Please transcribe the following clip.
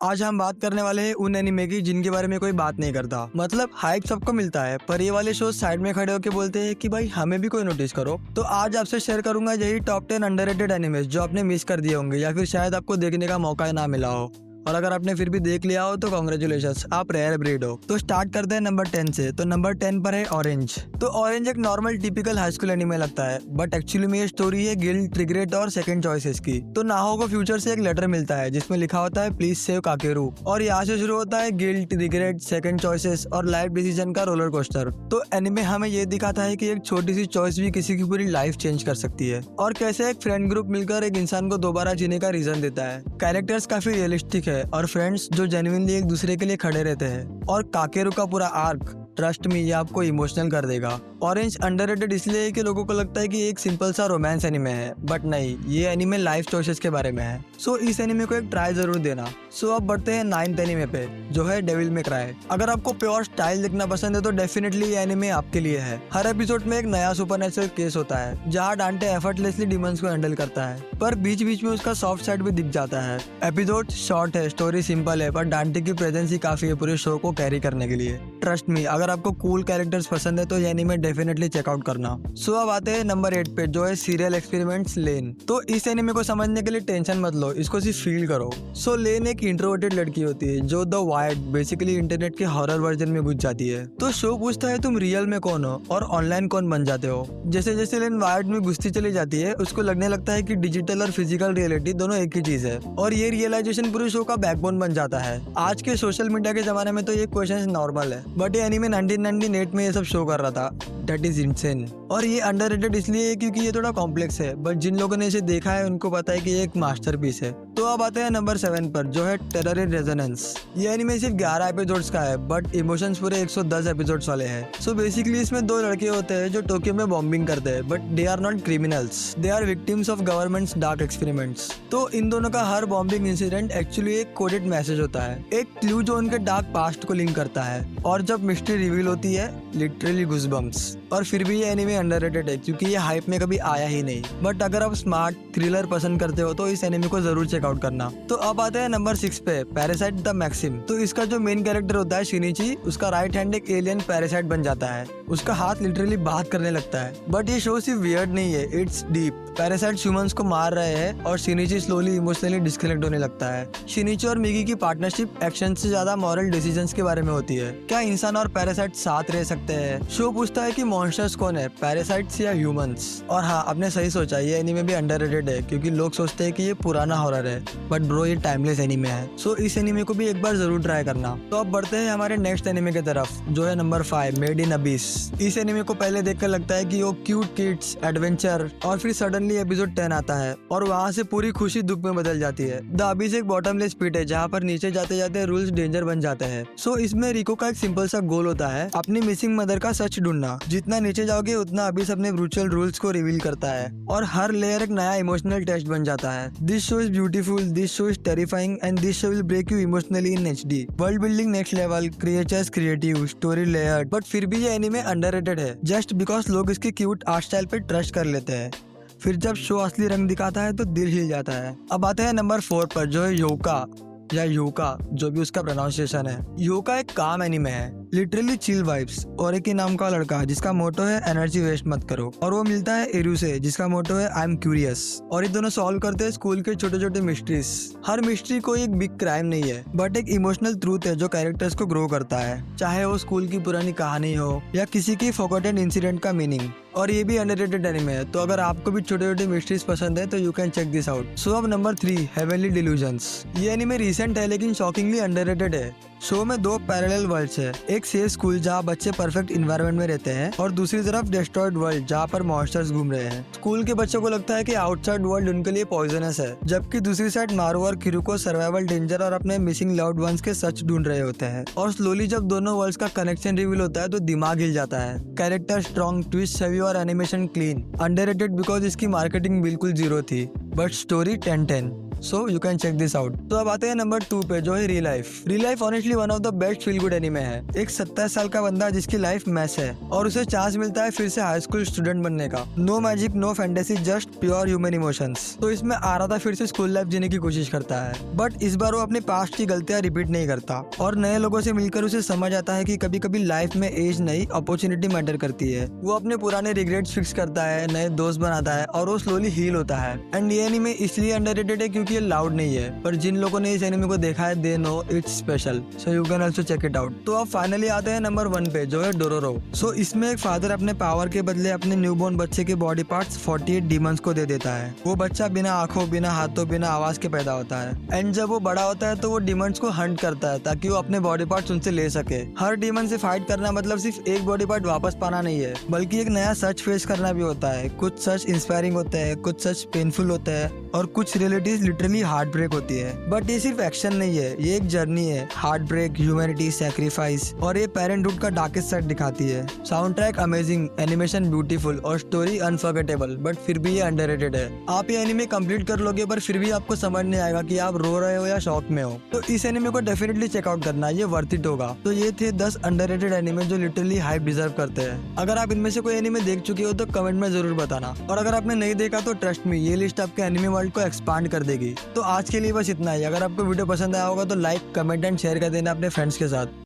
आज हम बात करने वाले हैं उन एनिमे की जिनके बारे में कोई बात नहीं करता। मतलब हाइप सबको मिलता है, पर ये वाले शो साइड में खड़े होकर बोलते हैं कि भाई हमें भी कोई नोटिस करो। तो आज आपसे शेयर करूंगा यही टॉप 10 अंडररेटेड एनिमेस जो आपने मिस कर दिए होंगे या फिर शायद आपको देखने का मौका ना मिला हो। और अगर आपने फिर भी देख लिया हो तो कॉन्ग्रेचुलेशंस, आप रेयर ब्रीड हो। तो स्टार्ट करते हैं नंबर 10 से। तो नंबर 10 पर है ऑरेंज। तो ऑरेंज एक normal typical high school anime लगता है, बट एक्चुअली में ये स्टोरी है गिल्ट, रिग्रेट और सेकंड चॉइसेस की। तो नाहो को फ्यूचर से एक लेटर मिलता है जिसमें लिखा होता है प्लीज सेव काकेरू, और यहाँ से शुरू होता है गिल्ट, रिग्रेट, सेकंड चॉइसेस और लाइफ डिसीजन का रोलर कोस्टर। तो एनिमे हमें ये दिखाता है कि एक छोटी सी चॉइस भी किसी की पूरी लाइफ चेंज कर सकती है, और कैसे एक फ्रेंड ग्रुप मिलकर एक इंसान को दोबारा जीने का रीजन देता है। कैरेक्टर्स काफी रियलिस्टिक है और फ्रेंड्स जो जेन्युइनली एक दूसरे के लिए खड़े रहते हैं, और काकेरू का पूरा आर्क ट्रस्ट में ये आपको इमोशनल कर देगा। ऑरेंज अंडररेटेड इसलिए है कि लोगों को लगता है कि एक सिंपल सा रोमांस एनिमे है, बट नहीं, ये एनिमे लाइफ चॉइसेस के बारे में है। सो इस एनिमे को एक ट्राई जरूर देना। सो अब बढ़ते हैं 9th एनिमे पे जो है डेविल मे क्राई। अगर आपको प्योर स्टाइल देखना पसंद है तो डेफिनेटली ये एनिमे आपके लिए है। हर एपिसोड में एक नया सुपरनेचुरल केस होता है जहाँ डांटे एफर्टलेसली डिमंस को हैंडल करता है, पर बीच बीच में उसका सॉफ्ट साइड भी दिख जाता है। एपिसोड शॉर्ट है, स्टोरी सिंपल है, पर डांटे की प्रेजेंस ही काफी है पूरे शो को कैरी करने के लिए। ट्रस्ट मी, अगर आपको कूल कैरेक्टर्स पसंद है तो ये एनिमे डेफिनेटली चेकआउट करना। सो अब आते हैं नंबर 8 पे जो है सीरियल एक्सपेरिमेंट्स लेन। तो इस एनिमे को समझने के लिए टेंशन मत लो, इसको सिर्फ फील करो। सो लेन एक इंट्रोवर्टेड लड़की होती है जो द वायर्ड बेसिकली इंटरनेट के हॉरर वर्जन में घुस जाती है। तो शो पूछता है तुम रियल में कौन हो और ऑनलाइन कौन बन जाते हो। जैसे जैसे लेन वायर्ड में घुसती चली जाती है उसको लगने लगता है कि डिजिटल और फिजिकल रियलिटी दोनों एक ही चीज है, और ये रियलाइजेशन पूरे शो का बैकबोन बन जाता है। आज के सोशल मीडिया के जमाने में तो ये क्वेश्चन नॉर्मल है, बट ये एनिमे 1998 में ये सब शो कर रहा था। That is insane. और ये अंडररेटेड इसलिए है क्योंकि ये थोड़ा कॉम्प्लेक्स है, बट जिन लोगों ने इसे देखा है उनको पता है कि ये एक मास्टरपीस है। तो अब आते हैं नंबर 7 पर जो है टेरर इन रेजोनेंस। ये एनिमे सिर्फ 11 एपिसोड्स का है, बट इमोशंस पूरे 110 एपिसोड्स वाले हैं। सो बेसिकली इसमें दो लड़के होते हैं जो टोक्यो में बॉम्बिंग करते हैं, but they are not criminals, they are victims of governments dark experiments. तो इन दोनों का हर बॉम्बिंग इंसिडेंट एक्चुअली एक कोडेड मैसेज होता है, एक क्लू जो उनके डार्क पास्ट को लिंक करता है। और जब मिस्ट्री रिवील होती है लिटरली गूज़बम्प्स। और फिर भी ये एनिमे अंडररेटेड है क्योंकि ये हाइप में कभी आया ही नहीं, बट अगर आप स्मार्ट थ्रिलर पसंद करते हो तो इस एनिमे को जरूर चेकआउट करना। तो अब आते हैं नंबर 6 पे पैरासाइट द मैक्सिम। तो इसका जो मेन कैरेक्टर होता है शिनिची, उसका राइट हैंड एक एलियन पैरासाइट बन जाता है। उसका हाथ लिटरली बात करने लगता है, बट ये शो सिर्फ वियर्ड नहीं है, इट्स डीप। पैरासाइट ह्यूमंस को मार रहे हैं और शिनिची स्लोली इमोशनली डिस्कनेक्ट होने लगता है। शिनिची और मिगी की पार्टनरशिप एक्शन से ज्यादा मॉरल डिसीजंस के बारे में होती है। क्या इंसान और पैरासाइट साथ रह सकते हैं? शो पूछता है कि मॉन्स्टर्स कौन है, पैरासाइट्स या ह्यूमंस। और हाँ, आपने सही सोचा, ये एनिमे भी अंडररेटेड है क्योंकि लोग सोचते हैं कि ये पुराना हॉरर है, बट ब्रो ये टाइमलेस एनिमे है। सो इस एनिमे को भी एक बार जरूर ट्राई करना। तो अब बढ़ते हैं हमारे नेक्स्ट एनिमे की तरफ जो है नंबर 5 मेड इन अबिस। इस एनिमे को पहले देखकर लगता है कि वो क्यूट किड्स एडवेंचर, और फिर सडनली एपिसोड 10 आता है और वहाँ से पूरी खुशी दुख में बदल जाती है। द अबिस एक बॉटमलेस पिट है जहाँ पर नीचे जाते जाते रूल्स डेंजर बन जाते हैं। सो इसमें रिको का एक सिंपल सा गोल होता है, अपनी मिसिंग मदर का सच ढूंढना। जितना नीचे जाओगे उतना अबिस अपने ब्रूचल रूल्स को रिवील करता है, और हर लेयर एक नया इमोशनल टेस्ट बन जाता है। This show is beautiful, this show is terrifying and this show will break you emotionally in HD। World building next level, creatures creative, story layered, but फिर भी ये एनिमे अंडररेटेड है just because लोग इसके cute art style पे trust कर लेते हैं। फिर जब शो असली रंग दिखाता है तो दिल हिल जाता है। अब आते हैं नंबर 4 पर जो है योका या योका, जो भी उसका प्रोनाउंसिएशन है। योका एक काम एनिमे है, लिटरली चिल वाइब्स, और एक ही नाम का लड़का जिसका मोटो है एनर्जी वेस्ट मत करो, और वो मिलता है एरू से जिसका मोटो है आई एम क्यूरियस। और ये दोनों सॉल्व करते हैं स्कूल के छोटे छोटे मिस्ट्रीज। हर मिस्ट्री कोई एक बिग क्राइम नहीं है, बट एक इमोशनल ट्रूथ है जो कैरेक्टर्स को ग्रो करता है, चाहे वो स्कूल की पुरानी कहानी हो या किसी की फॉरगॉटन इंसिडेंट का मीनिंग। और ये भी अंडररेटेड एनिमे है, तो अगर आपको भी छोटे छोटे मिस्ट्रीज पसंद है तो you can check this out. So अब नंबर 3 हेवनली डिल्यूजन्स। ये एनिमे रिसेंट है लेकिन शॉकिंगली अंडररेटेड है। शो में दो पैरेलल वर्ल्ड्स है, एक सेफ स्कूल जहाँ बच्चे परफेक्ट इन्वायरमेंट में रहते हैं, और दूसरी तरफ डिस्ट्रॉयड वर्ल्ड जहाँ पर मॉन्स्टर्स घूम रहे हैं। स्कूल के बच्चों को लगता है कि आउटसाइड वर्ल्ड उनके लिए पॉइजनस है, जबकि दूसरी साइड मारू और किरुको सर्वाइवल डेंजर और अपने मिसिंग लव्ड वंस के सच ढूंढ रहे होते हैं। और स्लोली जब दोनों वर्ल्ड्स का कनेक्शन रिवील होता है तो दिमाग हिल जाता है। कैरेक्टर स्ट्रॉन्ग, ट्विस्ट हेवी और एनिमेशन क्लीन। अंडररेटेड बिकॉज इसकी मार्केटिंग बिल्कुल जीरो थी, but story 10/10। So you can check this out. तो अब आते हैं नंबर 2 पे, जो है real life. Real life honestly one of the best feel good anime है। एक 27 साल का बंदा जिसकी लाइफ मैस है और उसे चांस मिलता है फिर से हाई स्कूल स्टूडेंट बनने का। No magic, no fantasy, just pure human emotions. तो इसमें आराधा फिर से स्कूल लाइफ जीने की कोशिश करता है, बट इस बार वो अपने पास्ट की गलतियां रिपीट नहीं करता और नए लोगों से मिलकर उसे समझ आता है कि कभी कभी लाइफ में एज नहीं, अपॉर्चुनिटी मैटर करती है। वो अपने पुराने रिग्रेट्स फिक्स करता है, नए दोस्त बनाता है और वो स्लोली हील होता है। एंड ये एनीमे इसलिए अंडररेटेड है क्योंकि ये लाउड नहीं है, पर जिन लोगों ने इस एनीमे को देखा है they know it's special, so you can also check it out. तो अब फाइनली आते हैं नंबर 1 पे, जो है डोरोरो। सो इसमें एक फादर अपने पावर के बदले अपने न्यूबॉर्न बच्चे के बॉडी पार्ट्स 48 डीमंस को दे देता है। वो बच्चा बिना आंखों, बिना हाथों, बिना आवाज के पैदा होता है। एंड जब वो बड़ा होता है तो वो डीमंस को हंट करता है ताकि वो अपने बॉडी पार्ट्स उनसे ले सके। हर डीमन से फाइट करना मतलब सिर्फ एक बॉडी पार्ट वापस पाना नहीं है, बल्कि एक नया सच फेस करना भी होता है। कुछ सच इंस्पायरिंग होते हैं, कुछ सच पेनफुल होते हैं और कुछ रियलिटीज लिटरली हार्ट ब्रेक होती है। बट ये सिर्फ एक्शन नहीं है, ये एक जर्नी है। हार्ट ब्रेक, ह्यूमैनिटी, सैक्रिफाइस और ये पेरेंटहुड का डार्केस्ट साइड दिखाती है। Sound track amazing, animation beautiful और स्टोरी अनफॉरगेटेबल, बट फिर भी ये अंडररेटेड है। आप ये एनिमे कंप्लीट कर लोगे पर फिर भी आपको समझ नहीं आएगा कि आप रो रहे हो या शॉक में हो। तो इस एनिमे को डेफिनेटली चेकआउट करना, ये वर्थ इट होगा। तो ये थे 10 अंडररेटेड एनिमे जो लिटरली हाइप डिजर्व करते हैं। अगर आप इनमें से कोई एनिमे देख चुके हो तो कमेंट में जरूर बताना, और अगर आपने नहीं देखा तो ट्रस्ट मी, ये लिस्ट आपके एनिमे वर्ल्ड को एक्सपांड कर देगी। तो आज के लिए बस इतना ही। अगर आपको वीडियो पसंद आया होगा तो लाइक, कमेंट एंड शेयर कर देना अपने फ्रेंड्स के साथ।